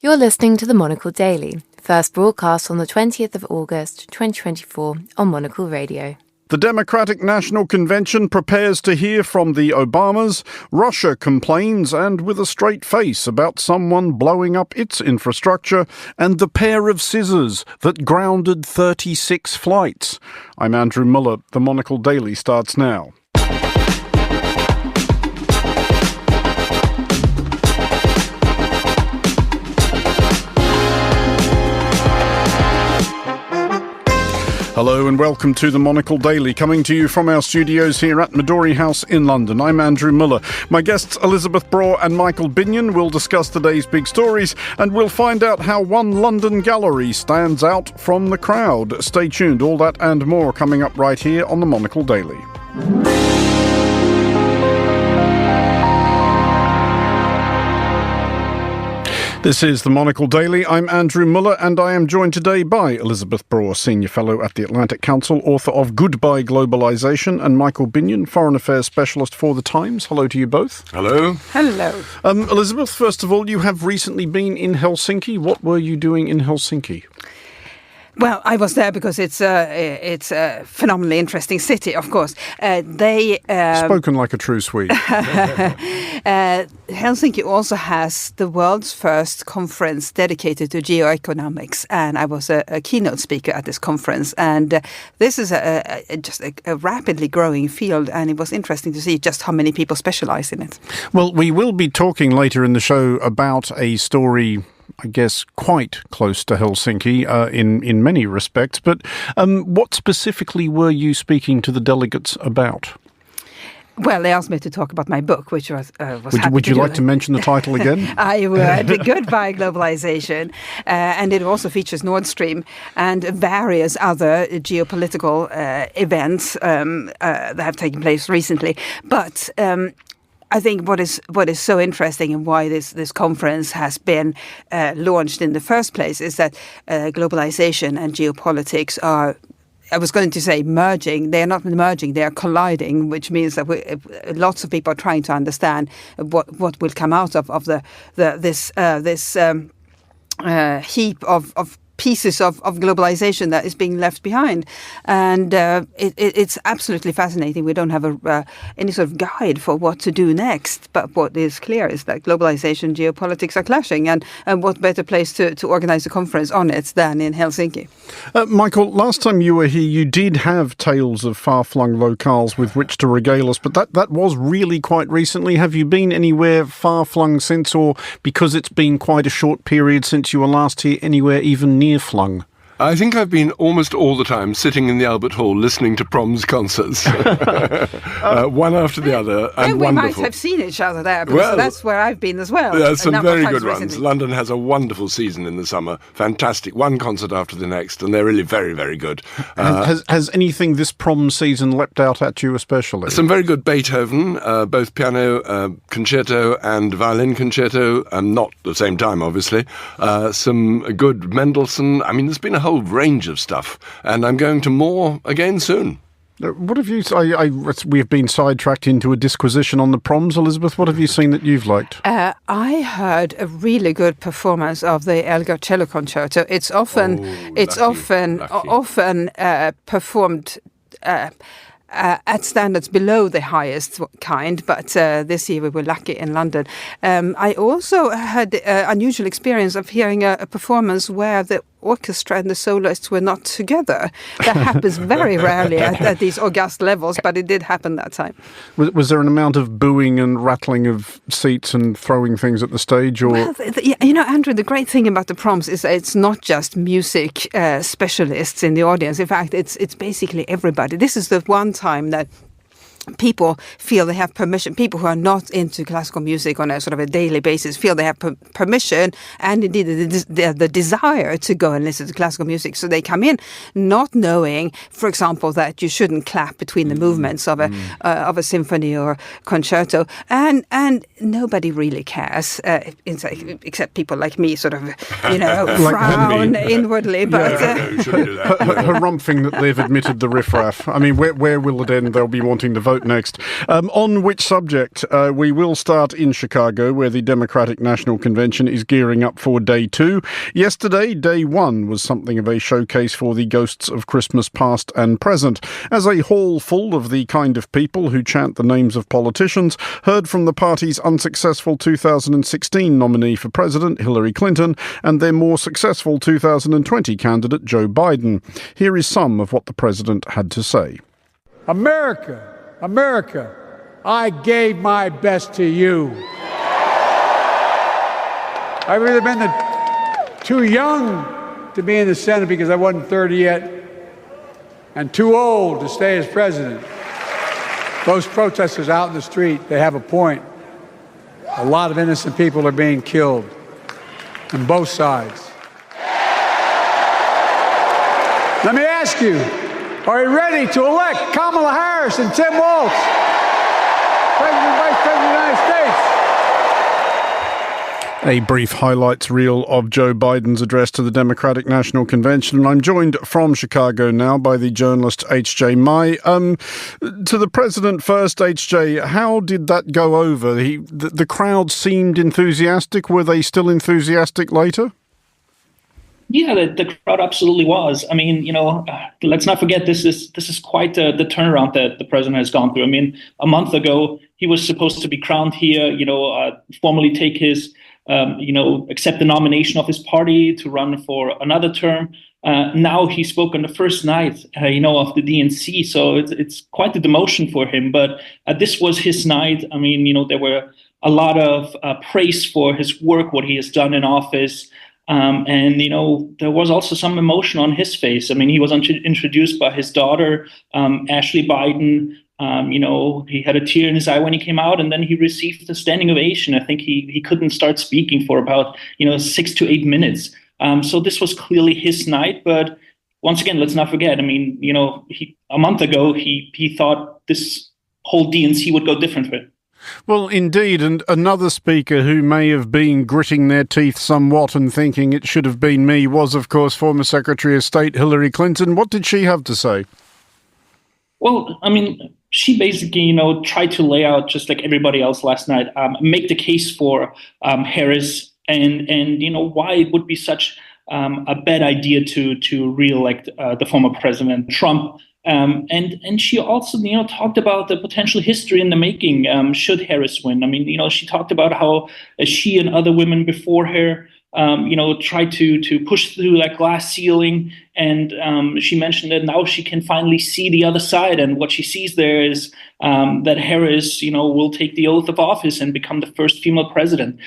You're listening to the Monocle Daily, first broadcast on the 20th of August 2024 on Monocle Radio. The Democratic National Convention prepares to hear from the Obamas. Russia complains, and with a straight face, about someone blowing up its infrastructure, and the pair of scissors that grounded 36 flights. I'm Andrew Mueller. The Monocle Daily starts now. Hello and welcome to the Monocle Daily, coming to you from our studios here at Midori House in London. I'm Andrew Mueller. My guests Elizabeth Braw and Michael Binyon will discuss today's big stories, and we'll find out how one London gallery stands out from the crowd. Stay tuned, all that and more coming up right here on the Monocle Daily. This is the Monocle Daily. I'm Andrew Mueller, and I am joined today by Elizabeth Braw, Senior Fellow at the Atlantic Council, author of Goodbye Globalisation, and Michael Binyon, Foreign Affairs Specialist for The Times. Hello to you both. Hello. Hello. Elizabeth, first of all, you have recently been in Helsinki. What were you doing in Helsinki? Well, I was there because it's a phenomenally interesting city, of course. Spoken like a true Swede. Helsinki also has the world's first conference dedicated to geoeconomics, and I was a keynote speaker at this conference. And this is just a rapidly growing field, and it was interesting to see just how many people specialize in it. Well, we will be talking later in the show about a story, I guess, quite close to Helsinki in many respects. But what specifically were you speaking to the delegates about? Well, they asked me to talk about my book, which was Would you like to mention the title again? I would. Goodbye Globalization. And it also features Nord Stream and various other geopolitical events that have taken place recently. But I think what is so interesting and why this conference has been launched in the first place is that globalization and geopolitics are, I was going to say merging. They are not merging, they are colliding, which means that lots of people are trying to understand what will come out of this heap of pieces of globalization that is being left behind. And it's absolutely fascinating. We don't have any sort of guide for what to do next. But what is clear is that globalization and geopolitics are clashing. And what better place to organize a conference on it than in Helsinki? Michael, last time you were here, you did have tales of far-flung locales with which to regale us. But that was really quite recently. Have you been anywhere far-flung since, or because it's been quite a short period since you were last here, anywhere even near flung? I think I've been almost all the time sitting in the Albert Hall listening to Proms concerts, one after the other, and we wonderful. might have seen each other there, because that's where I've been as well. There's some very good ones. Recently. London has a wonderful season in the summer. Fantastic. One concert after the next, and they're really very, very good. Has anything this prom season leapt out at you especially? Some very good Beethoven, both piano concerto and violin concerto, not at the same time, obviously. Some good Mendelssohn. I mean, there's been a whole range of stuff, and I'm going to more again soon. What have you? We've been sidetracked into a disquisition on the proms, Elizabeth. What have you seen that you've liked? I heard a really good performance of the Elgar Cello Concerto. It's often performed at standards below the highest kind, but this year we were lucky in London. I also had an unusual experience of hearing a performance where the orchestra and the soloists were not together. That happens very rarely at these august levels, but it did happen that time. Was there an amount of booing and rattling of seats and throwing things at the stage? Or? Well, Andrew, the great thing about the proms is that it's not just music specialists in the audience. In fact, it's basically everybody. This is the one time that people feel they have permission. People who are not into classical music on a sort of a daily basis feel they have permission and indeed the desire to go and listen to classical music. So they come in not knowing, for example, that you shouldn't clap between the movements of a symphony or concerto, and nobody really cares, except people like me, sort of, frown inwardly. But harumphing that they've admitted the riffraff. I mean, where will it end? They'll be wanting to vote vote next. On which subject? We will start in Chicago, where the Democratic National Convention is gearing up for day 2. Yesterday, day 1 was something of a showcase for the ghosts of Christmas past and present, as a hall full of the kind of people who chant the names of politicians heard from the party's unsuccessful 2016 nominee for president, Hillary Clinton, and their more successful 2020 candidate, Joe Biden. Here is some of what the president had to say. America, I gave my best to you. I've either been too young to be in the Senate because I wasn't 30 yet, and too old to stay as president. Those protesters out in the street, they have a point. A lot of innocent people are being killed on both sides. Let me ask you, are you ready to elect Kamala Harris and Tim Walz, President and Vice President of the United States? A brief highlights reel of Joe Biden's address to the Democratic National Convention. And I'm joined from Chicago now by the journalist H.J. Mai. To the president first, H.J., how did that go over? The crowd seemed enthusiastic. Were they still enthusiastic later? Yeah, the crowd absolutely was. I mean, let's not forget this is quite the turnaround that the president has gone through. I mean, a month ago, he was supposed to be crowned here, formally take his accept the nomination of his party to run for another term. Now he spoke on the first night, of the DNC. So it's quite the demotion for him. But this was his night. I mean, there were a lot of praise for his work, what he has done in office. And there was also some emotion on his face. I mean, he was introduced by his daughter, Ashley Biden. He had a tear in his eye when he came out, and then he received a standing ovation. I think he couldn't start speaking for about 6 to 8 minutes. So this was clearly his night. But once again, let's not forget. I mean, a month ago he thought this whole DNC would go different for him. Well, indeed, and another speaker who may have been gritting their teeth somewhat and thinking it should have been me was, of course, former Secretary of State Hillary Clinton. What did she have to say? Well, I mean, she basically, tried to lay out, just like everybody else last night, make the case for Harris and why it would be such a bad idea to re-elect the former President Trump. And she also, talked about the potential history in the making should Harris win. I mean, she talked about how she and other women before her, tried to push through that glass ceiling. And she mentioned that now she can finally see the other side. And what she sees there is that Harris, will take the oath of office and become the first female president.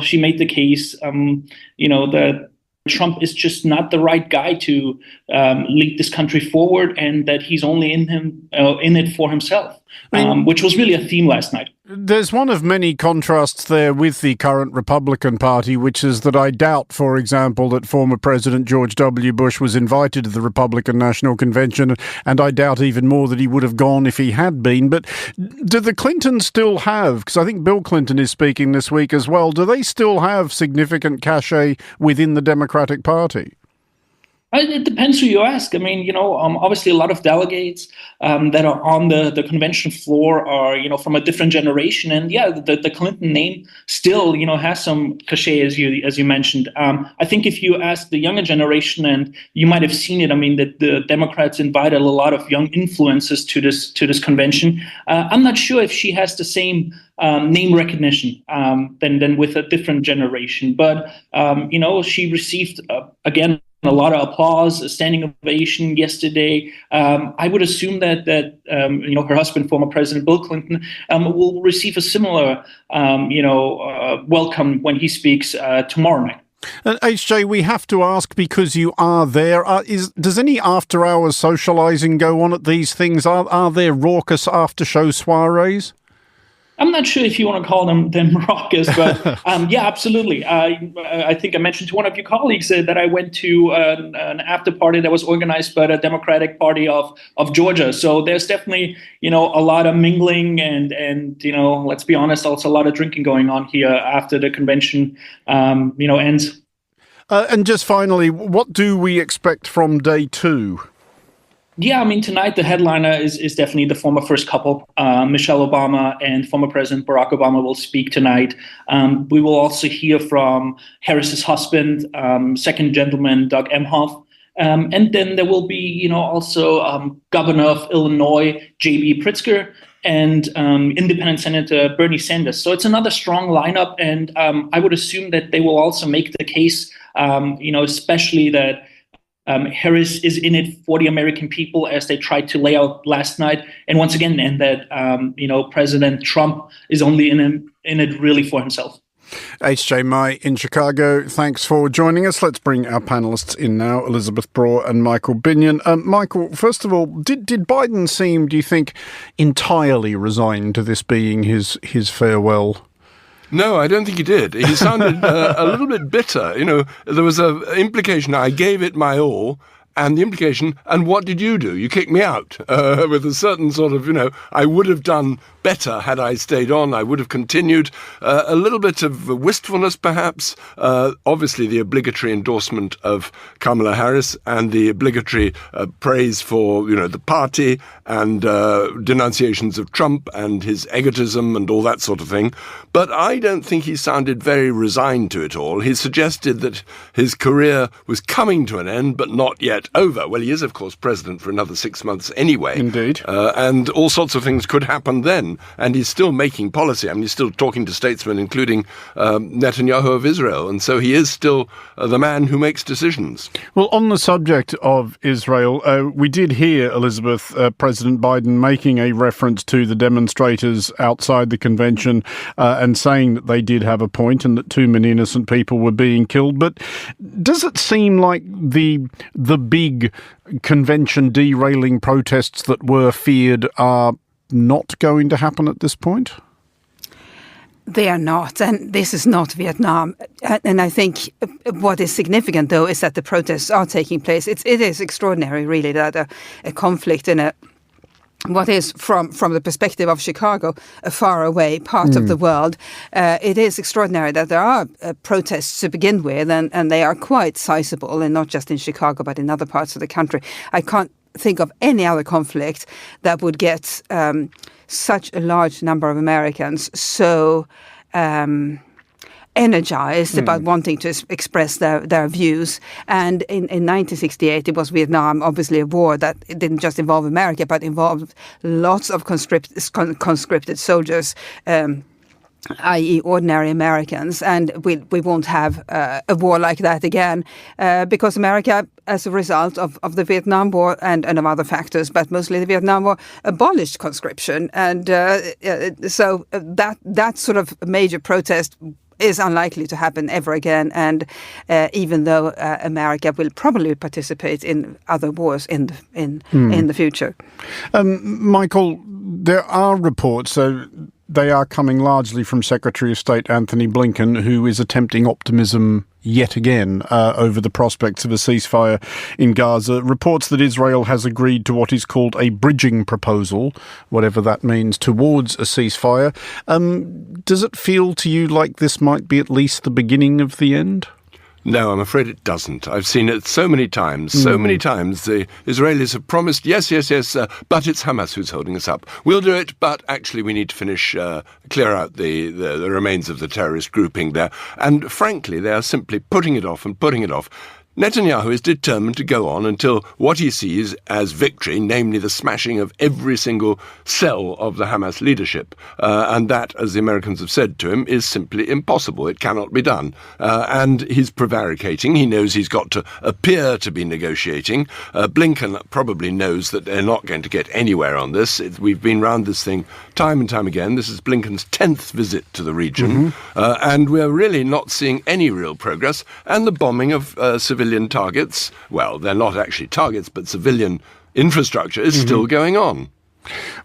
She made the case, that Trump is just not the right guy to lead this country forward, and that he's only in it for himself, which was really a theme last night. There's one of many contrasts there with the current Republican Party, which is that I doubt, for example, that former President George W. Bush was invited to the Republican National Convention, and I doubt even more that he would have gone if he had been. But do the Clintons still have, because I think Bill Clinton is speaking this week as well, do they still have significant cachet within the Democratic Party? It depends who you ask. I mean, obviously a lot of delegates that are on the convention floor are, from a different generation. And yeah, the Clinton name still, has some cachet, as you mentioned. I think if you ask the younger generation, and you might have seen it, I mean, the Democrats invited a lot of young influencers to this convention. I'm not sure if she has the same name recognition than with a different generation. But, she received, again, a lot of applause, a standing ovation yesterday. I would assume that her husband, former President Bill Clinton, will receive a similar, welcome when he speaks tomorrow night. HJ, we have to ask, because you are there, does any after-hours socialising go on at these things? Are there raucous after-show soirees? I'm not sure if you want to call them raucous, but yeah, absolutely. I think I mentioned to one of your colleagues that I went to an after party that was organized by the Democratic Party of Georgia. So there's definitely, a lot of mingling and let's be honest, also a lot of drinking going on here after the convention, ends. And just finally, what do we expect from day 2? Yeah, I mean, tonight the headliner is definitely the former first couple. Michelle Obama and former President Barack Obama will speak tonight. We will also hear from Harris's husband, second gentleman Doug Emhoff. And then there will be, also Governor of Illinois, J.B. Pritzker, and Independent Senator Bernie Sanders. So it's another strong lineup. And I would assume that they will also make the case, especially that Harris is in it for the American people, as they tried to lay out last night. And once again, and that, President Trump is only in it really for himself. H.J. Mai in Chicago, thanks for joining us. Let's bring our panellists in now, Elizabeth Braw and Michael Binyon. Michael, first of all, did Biden seem, do you think, entirely resigned to this being his farewell? No, I don't think he did. He sounded a little bit bitter. There was an implication, I gave it my all, and the implication, and what did you do? You kicked me out, with a certain sort of, I would have done better had I stayed on. I would have continued. A little bit of wistfulness, perhaps. Obviously, the obligatory endorsement of Kamala Harris and the obligatory praise for, the party and denunciations of Trump and his egotism and all that sort of thing. But I don't think he sounded very resigned to it all. He suggested that his career was coming to an end, but not yet over. Well, he is, of course, president for another 6 months anyway. Indeed. And all sorts of things could happen then. And he's still making policy. I mean, he's still talking to statesmen, including Netanyahu of Israel. And so he is still the man who makes decisions. Well, on the subject of Israel, we did hear, Elizabeth, President Biden making a reference to the demonstrators outside the convention and saying that they did have a point and that too many innocent people were being killed. But does it seem like the big convention derailing protests that were feared are not going to happen at this point? They are not, and this is not Vietnam. And I think what is significant, though, is that the protests are taking place. It is extraordinary, really, that a conflict in what is, from the perspective of Chicago, a faraway part of the world. It is extraordinary that there are protests to begin with, and they are quite sizable, and not just in Chicago, but in other parts of the country. I can't think of any other conflict that would get such a large number of Americans so energized about wanting to express their views. And in 1968, it was Vietnam, obviously a war that it didn't just involve America, but involved lots of conscripted soldiers, i.e. ordinary Americans, and we won't have a war like that again because America, as a result of the Vietnam War and of other factors, but mostly the Vietnam War, abolished conscription. And so that sort of major protest is unlikely to happen ever again. And even though America will probably participate in other wars in the future. Michael, there are reports, so they are coming largely from Secretary of State Anthony Blinken, who is attempting optimism yet again over the prospects of a ceasefire in Gaza. Reports that Israel has agreed to what is called a bridging proposal, whatever that means, towards a ceasefire. Does it feel to you like this might be at least the beginning of the end? No, I'm afraid it doesn't. I've seen it so many times. So many times the Israelis have promised, yes, but it's Hamas who's holding us up. We'll do it, but actually we need to finish, clear out the remains of the terrorist grouping there. And frankly, they are simply putting it off and putting it off. Netanyahu is determined to go on until what he sees as victory, namely the smashing of every single cell of the Hamas leadership. And that, as the Americans have said to him, is simply impossible. It cannot be done. And he's prevaricating. He knows he's got to appear to be negotiating. Blinken probably knows that they're not going to get anywhere on this. We've been round this thing time and time again. This is Blinken's 10th visit to the region. And we're really not seeing any real progress. And the bombing of civilian targets, well, they're not actually targets, but civilian infrastructure is still going on.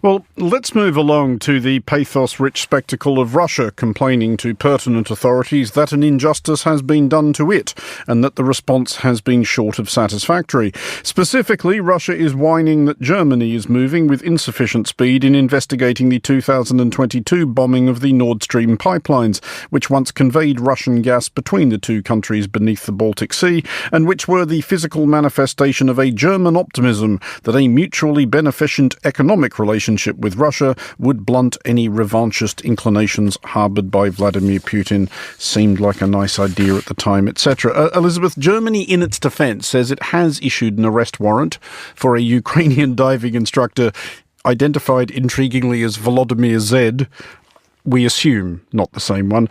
Well, let's move along to the pathos-rich spectacle of Russia complaining to pertinent authorities that an injustice has been done to it and that the response has been short of satisfactory. Specifically, Russia is whining that Germany is moving with insufficient speed in investigating the 2022 bombing of the Nord Stream pipelines, which once conveyed Russian gas between the two countries beneath the Baltic Sea and which were the physical manifestation of a German optimism that a mutually beneficent economic relationship with Russia would blunt any revanchist inclinations harboured by Vladimir Putin. Seemed like a nice idea at the time, etc. Elizabeth, Germany, in its defence, says it has issued an arrest warrant for a Ukrainian diving instructor identified intriguingly as Volodymyr Z. We assume not the same one.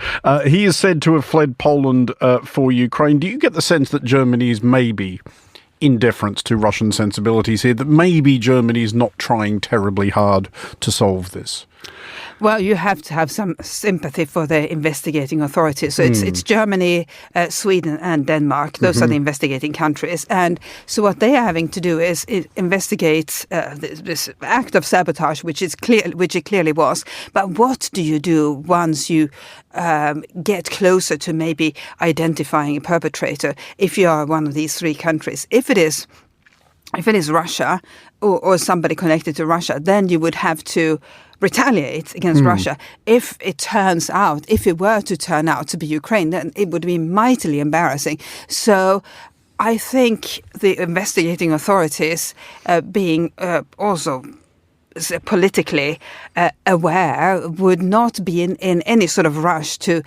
He is said to have fled Poland for Ukraine. Do you get the sense that Germany is maybe in deference to Russian sensibilities here, that maybe Germany is not trying terribly hard to solve this? Well, you have to have some sympathy for the investigating authorities. So it's Germany, Sweden and Denmark. Those are the investigating countries. And so what they are having to do is investigate this act of sabotage, which it clearly was. But what do you do once you get closer to maybe identifying a perpetrator if you are one of these three countries? If it is Russia or somebody connected to Russia, then you would have to retaliate against Russia. If it were to turn out to be Ukraine, then it would be mightily embarrassing. So I think the investigating authorities being also politically aware would not be in any sort of rush to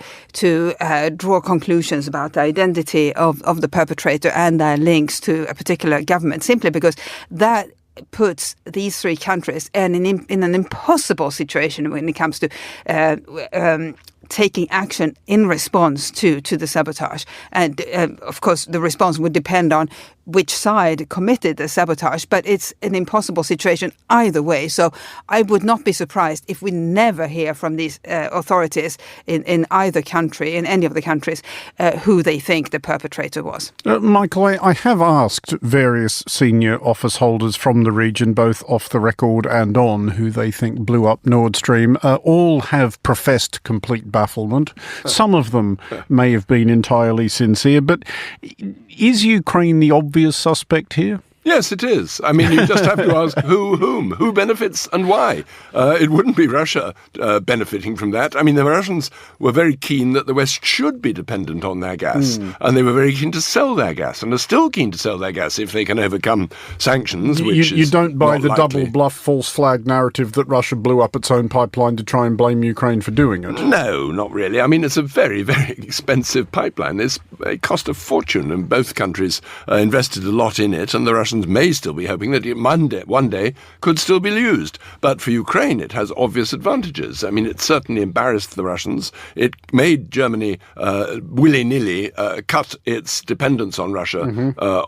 draw conclusions about the identity of the perpetrator and their links to a particular government, simply because that puts these three countries in an impossible situation when it comes to taking action in response to the sabotage. And of course, the response would depend on which side committed the sabotage, but it's an impossible situation either way. So I would not be surprised if we never hear from these authorities in either country, in any of the countries, who they think the perpetrator was. Michael, I have asked various senior office holders from the region, both off the record and on, who they think blew up Nord Stream. All have professed complete bafflement. Some of them may have been entirely sincere, but is Ukraine the obvious suspect here? Yes, it is. I mean, you just have to ask who benefits and why. It wouldn't be Russia benefiting from that. I mean, the Russians were very keen that the West should be dependent on their gas, and they were very keen to sell their gas, and are still keen to sell their gas if they can overcome sanctions, which you don't buy the likely. double bluff false flag narrative that Russia blew up its own pipeline to try and blame Ukraine for doing it? No, not really. I mean, it's a very, very expensive pipeline. It cost a fortune, and both countries invested a lot in it, and the Russians may still be hoping that it one day could still be used. But for Ukraine, it has obvious advantages. I mean, it certainly embarrassed the Russians. It made Germany willy-nilly cut its dependence on Russia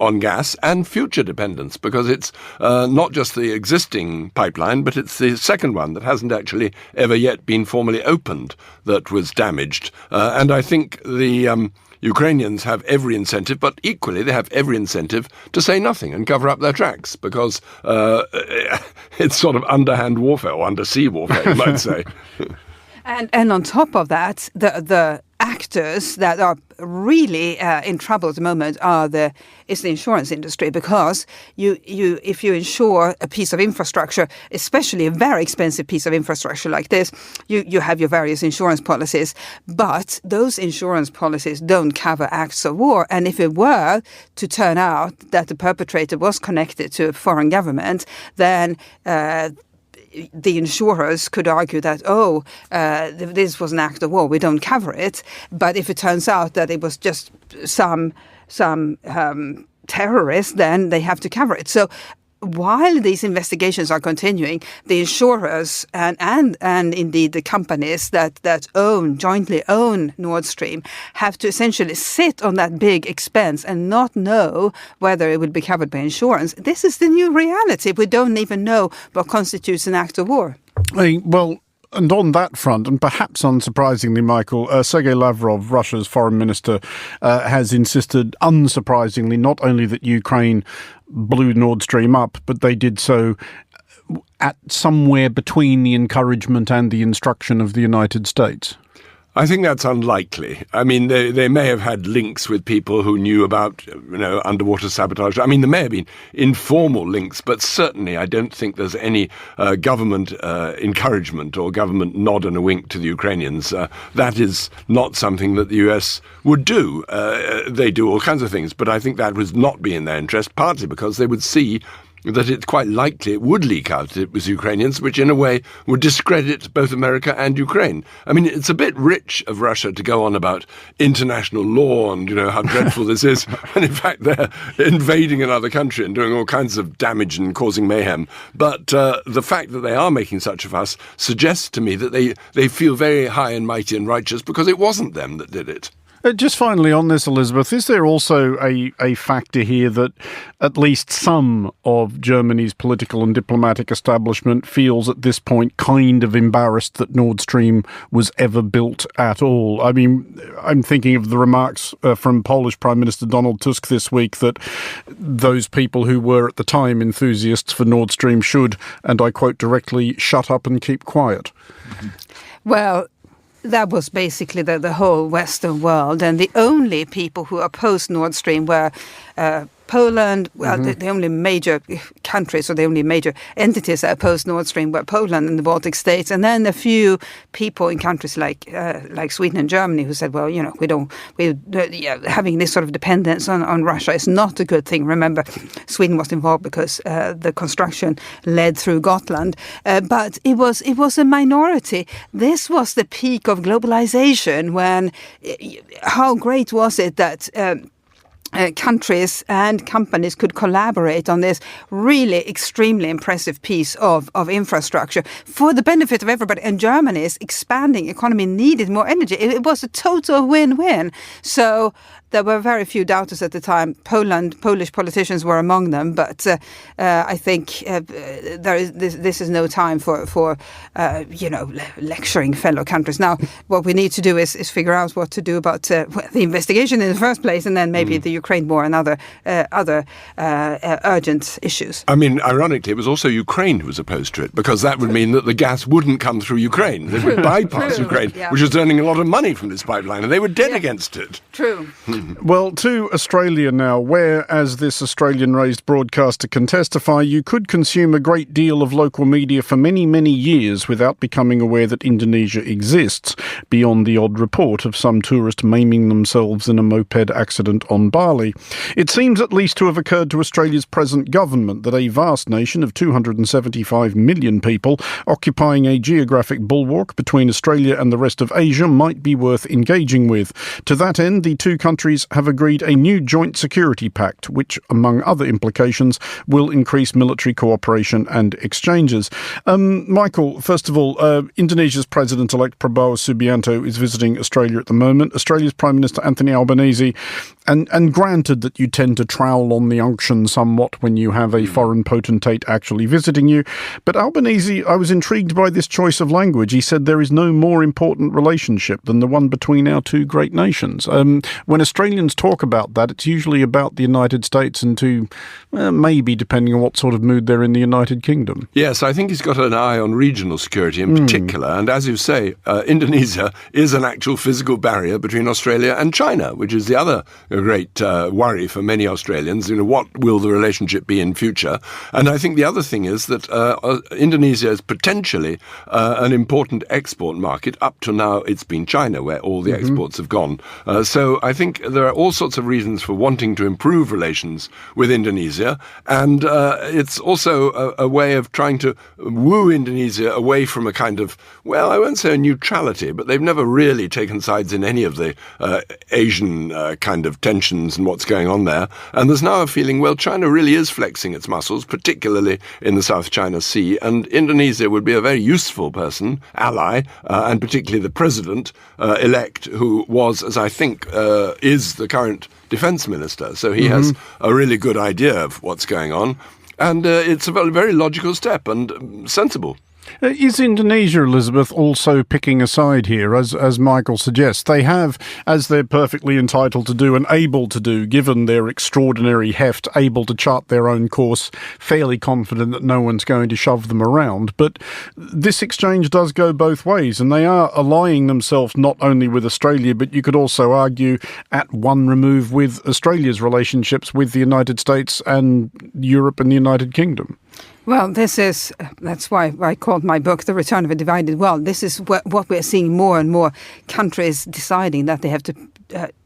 on gas and future dependence, because it's not just the existing pipeline, but it's the second one that hasn't actually ever yet been formally opened that was damaged. And I think the Ukrainians have every incentive, but equally they have every incentive to say nothing and cover up their tracks, because it's sort of underhand warfare, or undersea warfare, you might say. And on top of that, the actors that are really in trouble at the moment is the insurance industry, because if you insure a piece of infrastructure, especially a very expensive piece of infrastructure like this, you have your various insurance policies, but those insurance policies don't cover acts of war. And if it were to turn out that the perpetrator was connected to a foreign government, then the insurers could argue that, this was an act of war, we don't cover it. But if it turns out that it was just some terrorist, then they have to cover it. So while these investigations are continuing, the insurers and indeed the companies that jointly own Nord Stream have to essentially sit on that big expense and not know whether it will be covered by insurance. This is the new reality. We don't even know what constitutes an act of war. And on that front, and perhaps unsurprisingly, Michael, Sergei Lavrov, Russia's foreign minister, has insisted, unsurprisingly, not only that Ukraine blew Nord Stream up, but they did so at somewhere between the encouragement and the instruction of the United States? I think that's unlikely. I mean, they may have had links with people who knew about, underwater sabotage. I mean, there may have been informal links, but certainly I don't think there's any government encouragement or government nod and a wink to the Ukrainians. That is not something that the US would do. They do all kinds of things, but I think that would not be in their interest, partly because they would see that it's quite likely it would leak out it was Ukrainians, which in a way would discredit both America and Ukraine. I mean, it's a bit rich of Russia to go on about international law and, how dreadful this is, when in fact they're invading another country and doing all kinds of damage and causing mayhem. But the fact that they are making such a fuss suggests to me that they feel very high and mighty and righteous because it wasn't them that did it. Just finally on this, Elizabeth, is there also a factor here that at least some of Germany's political and diplomatic establishment feels at this point kind of embarrassed that Nord Stream was ever built at all? I mean, I'm thinking of the remarks from Polish Prime Minister Donald Tusk this week that those people who were at the time enthusiasts for Nord Stream should, and I quote directly, shut up and keep quiet. Well, that was basically the whole Western world, and the only people who opposed Nord Stream were Poland. Well, the only major countries or the only major entities that opposed Nord Stream were Poland and the Baltic states, and then a few people in countries like Sweden and Germany who said, well, having this sort of dependence on Russia is not a good thing. Remember, Sweden was involved because the construction led through Gotland, but it was a minority. This was the peak of globalization when how great was it that countries and companies could collaborate on this really extremely impressive piece of infrastructure for the benefit of everybody. And Germany's expanding economy needed more energy. It was a total win-win. So there were very few doubters at the time. Polish politicians were among them, but I think this is no time for lecturing fellow countries. Now, what we need to do is figure out what to do about the investigation in the first place, and then maybe the Ukraine war and other urgent issues. I mean, ironically, it was also Ukraine who was opposed to it, because that would mean that the gas wouldn't come through Ukraine. They would bypass Ukraine, which was earning a lot of money from this pipeline, and they were dead against it. True. Well, to Australia now, where, as this Australian-raised broadcaster can testify, you could consume a great deal of local media for many, many years without becoming aware that Indonesia exists, beyond the odd report of some tourist maiming themselves in a moped accident on Bali. It seems at least to have occurred to Australia's present government that a vast nation of 275 million people occupying a geographic bulwark between Australia and the rest of Asia might be worth engaging with. To that end, the two countries have agreed a new joint security pact, which, among other implications, will increase military cooperation and exchanges. Michael, first of all, Indonesia's President-elect Prabowo Subianto is visiting Australia at the moment. Australia's Prime Minister Anthony Albanese, and granted that you tend to trowel on the unction somewhat when you have a foreign potentate actually visiting you, but Albanese, I was intrigued by this choice of language. He said there is no more important relationship than the one between our two great nations. When Australians talk about that, it's usually about the United States and maybe, depending on what sort of mood they're in, the United Kingdom. Yes, I think he's got an eye on regional security in particular. And as you say, Indonesia is an actual physical barrier between Australia and China, which is the other great worry for many Australians. What will the relationship be in future? And I think the other thing is that Indonesia is potentially an important export market. Up to now, it's been China where all the exports have gone. So I think there are all sorts of reasons for wanting to improve relations with Indonesia, and it's also a way of trying to woo Indonesia away from a kind of, well, I won't say a neutrality, but they've never really taken sides in any of the Asian kind of tensions and what's going on there. And there's now a feeling, well, China really is flexing its muscles, particularly in the South China Sea, and Indonesia would be a very useful ally, and particularly the president-elect, who was, as I think, is the current defense minister. So he has a really good idea of what's going on. And it's a very logical step and sensible. Is Indonesia, Elizabeth, also picking a side here, as Michael suggests? They have, as they're perfectly entitled to do and able to do, given their extraordinary heft, able to chart their own course, fairly confident that no one's going to shove them around. But this exchange does go both ways, and they are allying themselves not only with Australia, but you could also argue at one remove with Australia's relationships with the United States and Europe and the United Kingdom. Well, that's why I called my book The Return of a Divided World. This is what we're seeing more and more countries deciding that they have to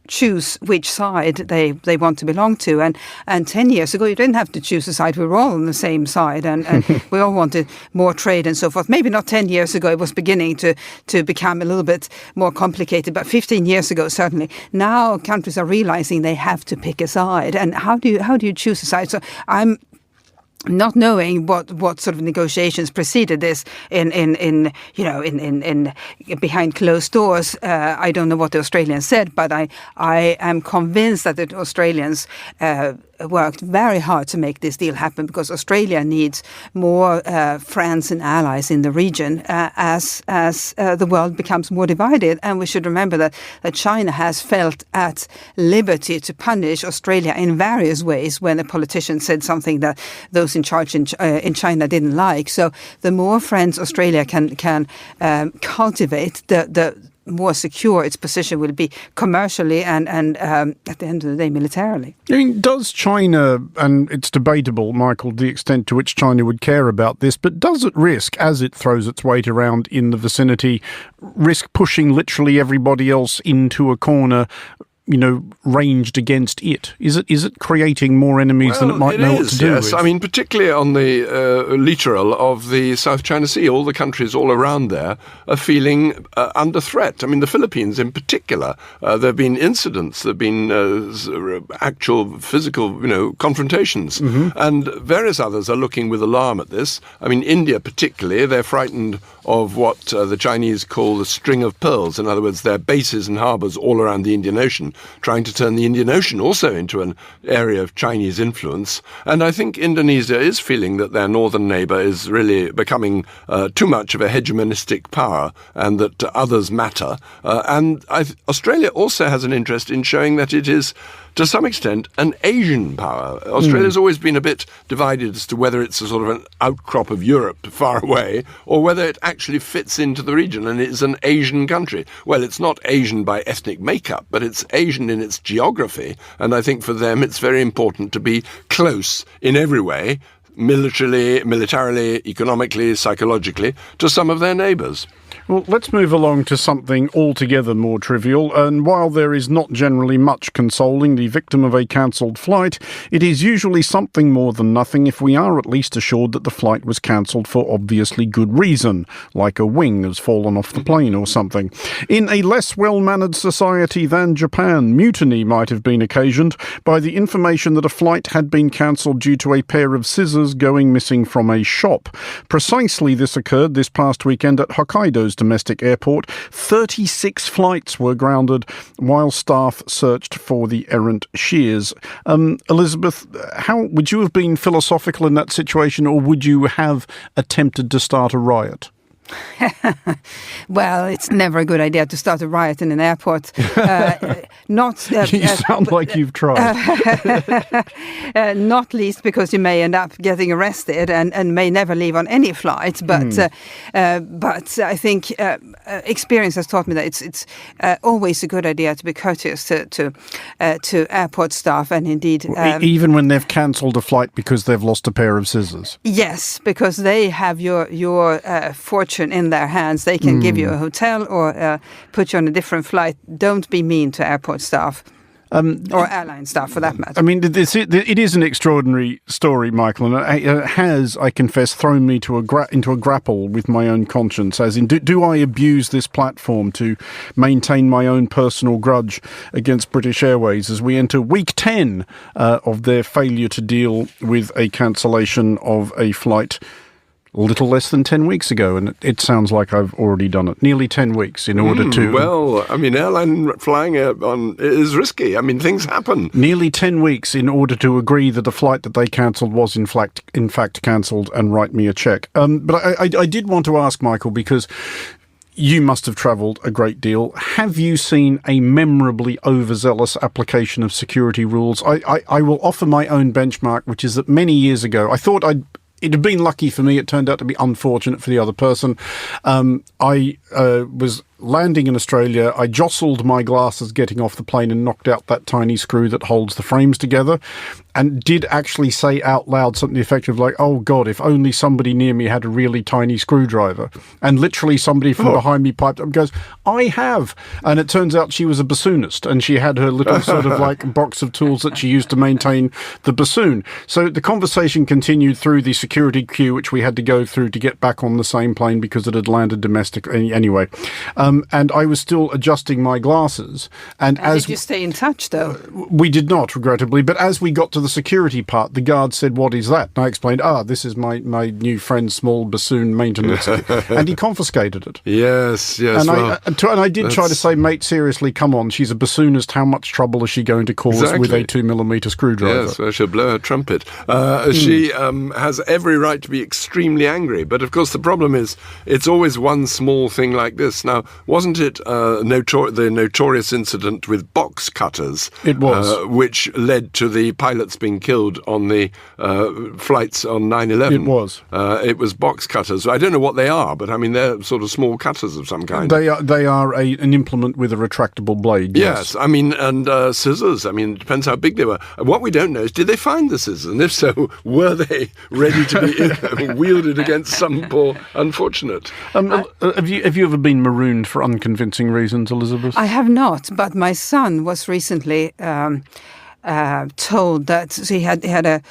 choose which side they want to belong to. And 10 years ago, you didn't have to choose a side. We were all on the same side and we all wanted more trade and so forth. Maybe not 10 years ago, it was beginning to become a little bit more complicated, but 15 years ago, certainly. Now countries are realizing they have to pick a side. And how do you choose a side? So I'm not knowing what sort of negotiations preceded this in behind closed doors. I don't know what the Australians said, but I am convinced that the Australians worked very hard to make this deal happen, because Australia needs more friends and allies in the region as the world becomes more divided. And we should remember that China has felt at liberty to punish Australia in various ways when a politician said something that those in charge in China didn't like. So the more friends Australia can cultivate, the more secure its position will be commercially and at the end of the day, militarily. I mean, does China, and it's debatable, Michael, the extent to which China would care about this, but does it risk, as it throws its weight around in the vicinity, risk pushing literally everybody else into a corner, ranged against it? Is it creating more enemies than it might know what to do with? I mean, particularly on the littoral of the South China Sea, all the countries all around there are feeling under threat. I mean, the Philippines in particular, there have been incidents, there have been actual physical, confrontations, and various others are looking with alarm at this. I mean, India particularly, they're frightened of what the Chinese call the string of pearls. In other words, their bases and harbours all around the Indian Ocean, trying to turn the Indian Ocean also into an area of Chinese influence. And I think Indonesia is feeling that their northern neighbour is really becoming too much of a hegemonistic power, and that others matter. Australia also has an interest in showing that it is, to some extent, an Asian power. Australia's always been a bit divided as to whether it's a sort of an outcrop of Europe far away, or whether it actually fits into the region and is an Asian country. Well, it's not Asian by ethnic makeup, but it's Asian in its geography. And I think for them it's very important to be close in every way, militarily, economically, psychologically, to some of their neighbours. Well, let's move along to something altogether more trivial. And while there is not generally much consoling the victim of a cancelled flight, it is usually something more than nothing if we are at least assured that the flight was cancelled for obviously good reason, like a wing has fallen off the plane or something. In a less well-mannered society than Japan, mutiny might have been occasioned by the information that a flight had been cancelled due to a pair of scissors going missing from a shop. Precisely this occurred this past weekend at Hokkaido's domestic airport. 36 flights were grounded while staff searched for the errant shears. Elizabeth, how would you have been philosophical in that situation, or would you have attempted to start a riot? Well, it's never a good idea to start a riot in an airport. You sound like you've tried. Not least because you may end up getting arrested and may never leave on any flight. But I think experience has taught me that it's always a good idea to be courteous to airport staff, and indeed even when they've cancelled a flight because they've lost a pair of scissors. Yes, because they have your fortune in their hands. They can give you a hotel or put you on a different flight. Don't be mean to airport staff. Or airline staff, for that matter. I mean, it is an extraordinary story, Michael, and it has, I confess, thrown me into a grapple with my own conscience, as in, do I abuse this platform to maintain my own personal grudge against British Airways as we enter week 10 of their failure to deal with a cancellation of a flight a little less than 10 weeks ago, and it sounds like I've already done it. Nearly 10 weeks in order to... Well, I mean, airline flying is risky. I mean, things happen. Nearly 10 weeks in order to agree that the flight that they cancelled was in fact cancelled and write me a cheque. But I did want to ask, Michael, because you must have travelled a great deal. Have you seen a memorably overzealous application of security rules? I will offer my own benchmark, which is that many years ago, I thought it had been lucky for me. It turned out to be unfortunate for the other person. I was landing in Australia. I jostled my glasses getting off the plane and knocked out that tiny screw that holds the frames together, and did actually say out loud something effective like, "Oh God, if only somebody near me had a really tiny screwdriver." And literally somebody from behind me piped up and goes, "I have." And it turns out she was a bassoonist, and she had her little sort of like box of tools that she used to maintain the bassoon. So the conversation continued through the security queue, which we had to go through to get back on the same plane because it had landed domestic anyway. And I was still adjusting my glasses. And as did you stay in touch, though? We did not, regrettably. But as we got to the security part, the guard said, "What is that?" And I explained, "This is my new friend's small bassoon maintenance." And he confiscated it. Yes. And I did try to say, "Mate, seriously, come on. She's a bassoonist. How much trouble is she going to cause with a 2mm screwdriver?" Yes, well, she'll blow her trumpet. She has every right to be extremely angry. But of course, the problem is it's always one small thing like this. Now, wasn't it the notorious incident with box cutters? It was. Which led to the pilots being killed on the flights on 9/11. It was. It was box cutters. I don't know what they are, but I mean, they're sort of small cutters of some kind. They are an implement with a retractable blade. Yes. I mean, and scissors. I mean, it depends how big they were. What we don't know is, did they find the scissors? And if so, were they ready to be wielded against some poor unfortunate? Have you ever been marooned for unconvincing reasons, Elizabeth? I have not, but my son was recently told that he had a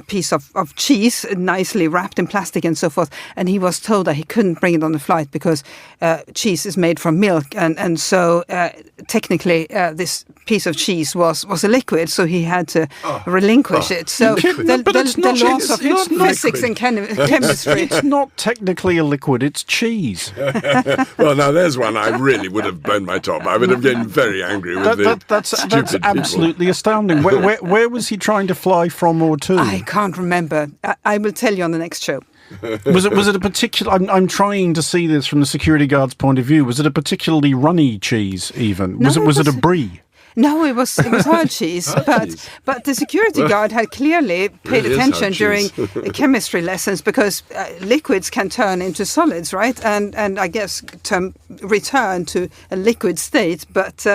piece of cheese nicely wrapped in plastic and so forth, and he was told that he couldn't bring it on the flight because cheese is made from milk, and so technically this piece of cheese was a liquid, so he had to relinquish it. So the laws of physics and chemistry. It's not technically a liquid, it's cheese. Well, now there's one I really would have burned my top. I would have been very angry with that's stupid absolutely people. Astounding. Where was he trying to fly from or to? I can't remember. I will tell you on the next show. Was it a particular? I'm trying to see this from the security guard's point of view. Was it a particularly runny cheese? Even was it a brie? No, it was hard cheese, but the security guard had clearly paid attention during chemistry lessons, because liquids can turn into solids, right? And I guess return to a liquid state, but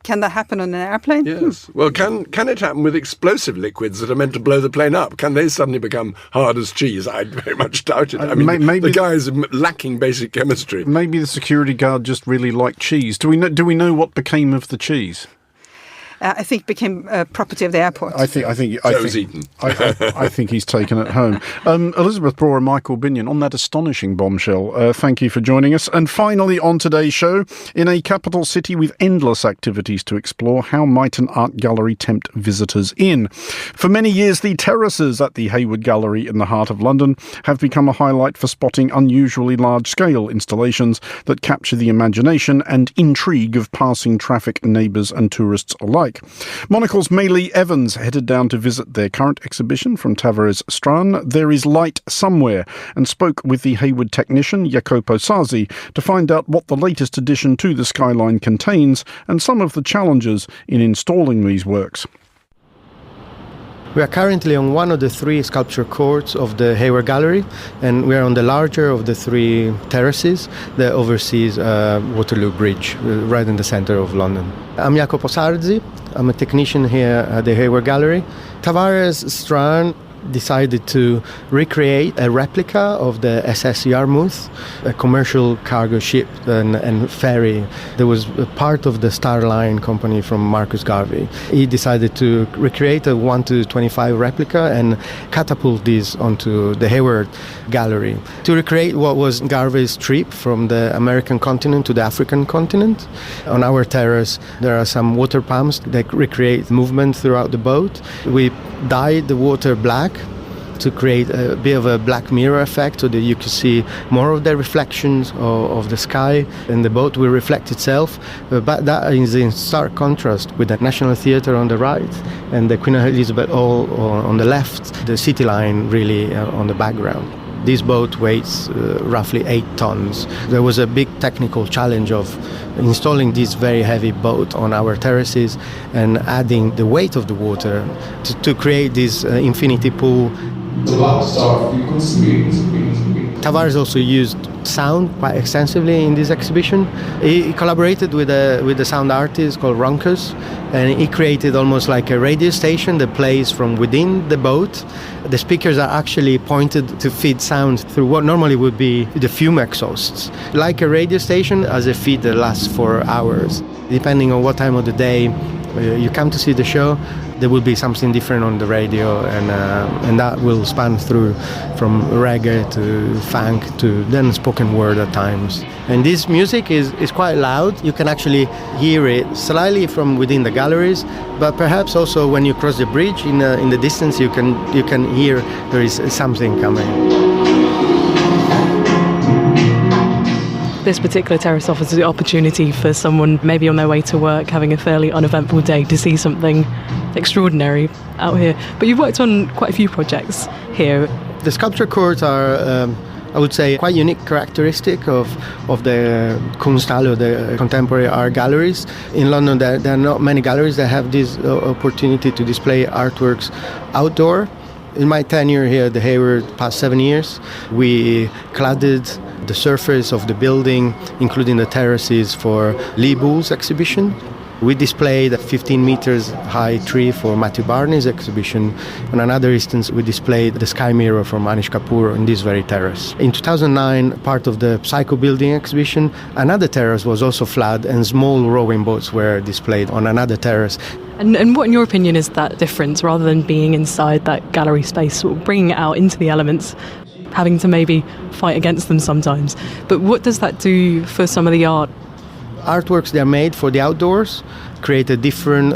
can that happen on an airplane? Yes. Well, can it happen with explosive liquids that are meant to blow the plane up? Can they suddenly become hard as cheese? I very much doubt it. I mean, maybe the guy is lacking basic chemistry. Maybe the security guard just really liked cheese. Do we know what became of the cheese? I think became property of the airport. I think eaten. I think he's taken it home. Elizabeth Braw and Michael Binyon, on that astonishing bombshell, thank you for joining us. And finally, on today's show, in a capital city with endless activities to explore, how might an art gallery tempt visitors in? For many years, the terraces at the Hayward Gallery in the heart of London have become a highlight for spotting unusually large-scale installations that capture the imagination and intrigue of passing traffic, neighbours and tourists alike. Monocle's Maylee Evans headed down to visit their current exhibition from Tavares Strand, There Is Light Somewhere, and spoke with the Hayward technician Jacopo Sazzi to find out what the latest addition to the skyline contains and some of the challenges in installing these works. We are currently on one of the three sculpture courts of the Hayward Gallery, and we are on the larger of the three terraces that oversees Waterloo Bridge, right in the centre of London. I'm Jacopo Sazzi. I'm a technician here at the Hayward Gallery. Tavares Strand decided to recreate a replica of the SS Yarmouth, a commercial cargo ship and ferry that was a part of the Star Line company from Marcus Garvey. He decided to recreate a 1:25 replica and catapult this onto the Hayward Gallery to recreate what was Garvey's trip from the American continent to the African continent. On our terrace there are some water pumps that recreate movement throughout the boat. We dyed the water black to create a bit of a black mirror effect so that you can see more of the reflections of the sky, and the boat will reflect itself. But that is in stark contrast with the National Theatre on the right and the Queen Elizabeth Hall on the left, the city line really on the background. This boat weighs roughly 8 tons. There was a big technical challenge of installing this very heavy boat on our terraces and adding the weight of the water to create this infinity pool. Tavares also used sound quite extensively in this exhibition. He collaborated with a sound artist called Ronkers, and he created almost like a radio station that plays from within the boat. The speakers are actually pointed to feed sound through what normally would be the fume exhausts. Like a radio station, as a feed that lasts for hours. Depending on what time of the day you come to see the show, there will be something different on the radio, and that will span through from reggae to funk to then spoken word at times. And this music is quite loud. You can actually hear it slightly from within the galleries, but perhaps also when you cross the bridge in the distance, you can hear there is something coming. This particular terrace offers the opportunity for someone maybe on their way to work, having a fairly uneventful day, to see something extraordinary out here. But you've worked on quite a few projects here. The sculpture courts are, I would say, quite unique characteristic of the Kunsthalle, the contemporary art galleries. In London, there are not many galleries that have this opportunity to display artworks outdoor. In my tenure here at the Hayward, past 7 years, we cladded the surface of the building, including the terraces, for Lee Bull's exhibition. We displayed a 15 meters high tree for Matthew Barney's exhibition. On another instance, we displayed the sky mirror from Anish Kapoor on this very terrace. In 2009, part of the Psycho Building exhibition, another terrace was also flagged, and small rowing boats were displayed on another terrace. And what, in your opinion, is that difference, rather than being inside that gallery space, sort of bringing it out into the elements, having to maybe fight against them sometimes? But what does that do for some of the art? Artworks, they are made for the outdoors, create a different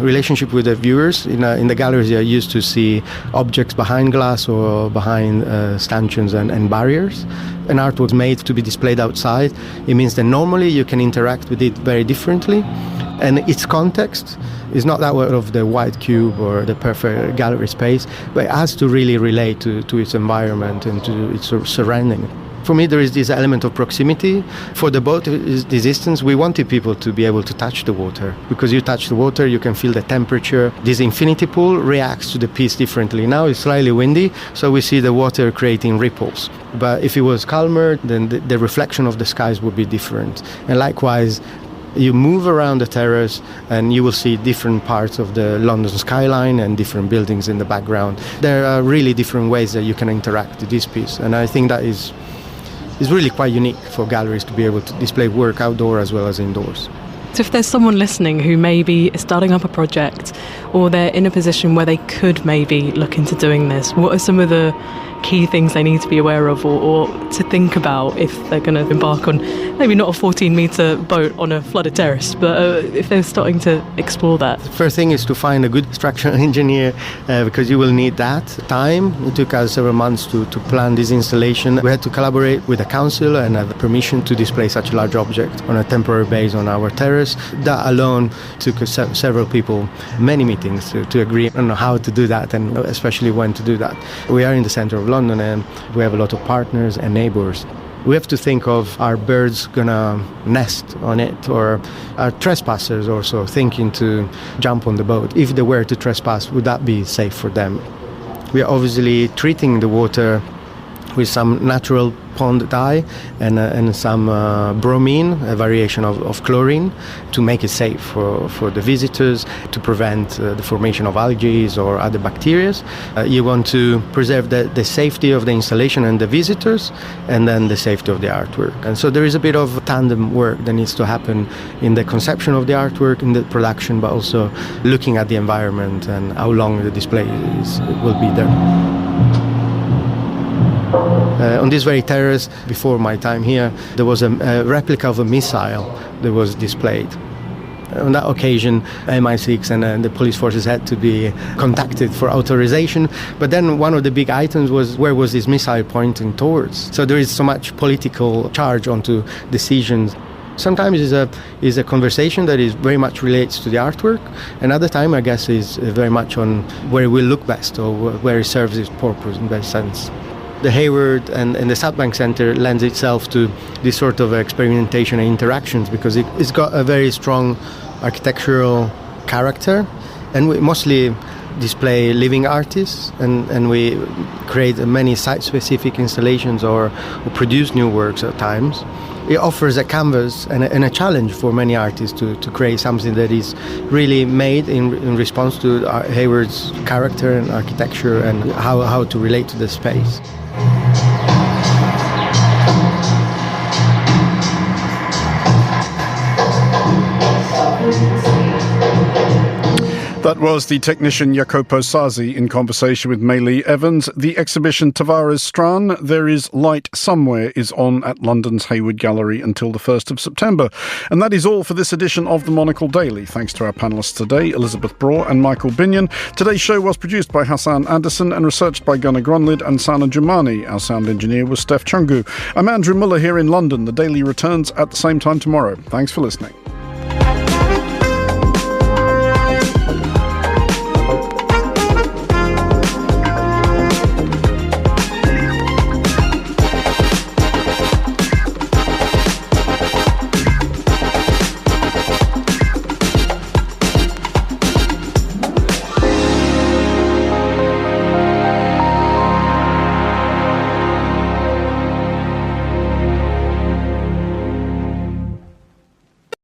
relationship with the viewers. In the galleries, they are used to see objects behind glass or behind stanchions and barriers. An artwork made to be displayed outside, it means that normally you can interact with it very differently. And its context is not that of the white cube or the perfect gallery space, but it has to really relate to its environment and to its surrounding. For me, there is this element of proximity. For the boat, this distance, we wanted people to be able to touch the water. Because you touch the water, you can feel the temperature. This infinity pool reacts to the piece differently. Now it's slightly windy, so we see the water creating ripples. But if it was calmer, then the reflection of the skies would be different. And likewise, you move around the terrace and you will see different parts of the London skyline and different buildings in the background. There are really different ways that you can interact with this piece, and I think that is really quite unique for galleries to be able to display work outdoor as well as indoors. So if there's someone listening who maybe is starting up a project, or they're in a position where they could maybe look into doing this, what are some of the key things they need to be aware of or to think about if they're going to embark on maybe not a 14-metre boat on a flooded terrace, but if they're starting to explore that? The first thing is to find a good structural engineer because you will need that time. It took us several months to plan this installation. We had to collaborate with the council and have the permission to display such a large object on a temporary base on our terrace. That alone took several people many meetings to agree on how to do that, and especially when to do that. We are in the center of London and we have a lot of partners and neighbours. We have to think of, are birds gonna nest on it, or are trespassers also thinking to jump on the boat? If they were to trespass, would that be safe for them? We are obviously treating the water with some natural pond dye and some bromine, a variation of chlorine, to make it safe for the visitors, to prevent the formation of algae or other bacteria. You want to preserve the safety of the installation and the visitors, and then the safety of the artwork. And so there is a bit of tandem work that needs to happen in the conception of the artwork, in the production, but also looking at the environment and how long the display will be there. On this very terrace, before my time here, there was a replica of a missile that was displayed. On that occasion, MI6 and the police forces had to be contacted for authorization. But then one of the big items was, where was this missile pointing towards? So there is so much political charge onto decisions. Sometimes is a conversation that is very much relates to the artwork. Another time, I guess, is very much on where it will look best or where it serves its purpose in that sense. The Hayward and the South Bank Centre lends itself to this sort of experimentation and interactions because it's got a very strong architectural character, and we mostly display living artists, and we create many site-specific installations or produce new works at times. It offers a canvas and a challenge for many artists to create something that is really made in response to Hayward's character and architecture and how to relate to the space. That was the technician Jacopo Sazzi in conversation with Maylee Evans. The exhibition Tavares Strand, There Is Light Somewhere, is on at London's Hayward Gallery until the 1st of September. And that is all for this edition of the Monocle Daily. Thanks to our panellists today, Elizabeth Braw and Michael Binyon. Today's show was produced by Hassan Anderson and researched by Gunnar Gronlid and Sana Jumani. Our sound engineer was Steph Chungu. I'm Andrew Mueller here in London. The Daily returns at the same time tomorrow. Thanks for listening.